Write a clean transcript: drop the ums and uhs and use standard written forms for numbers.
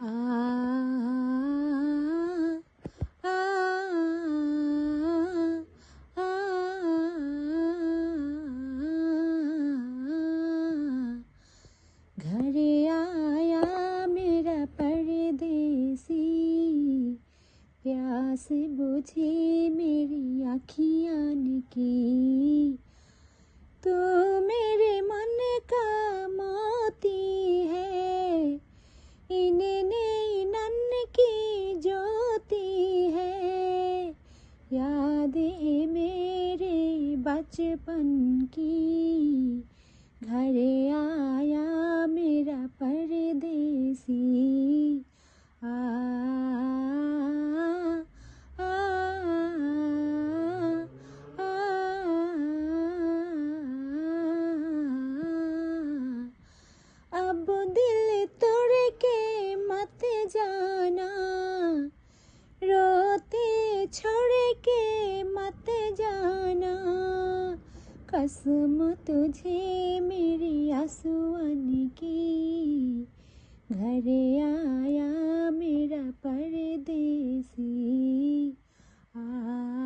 आ आ आ घर आया मेरा परदेसी, प्यास बुझी मेरी आँखियाँ की। तू मेरे मन का मोती है, इन्हें नन की ज्योति है। यादें मेरे बचपन की, घर आया मेरा परदेसी। आ आ आ अब दिल तोड़ के मत जाना, रोते छोड़ के मत जाना। कसम तुझे मेरी आंसुओं की, घर आया मेरा परदेसी। आ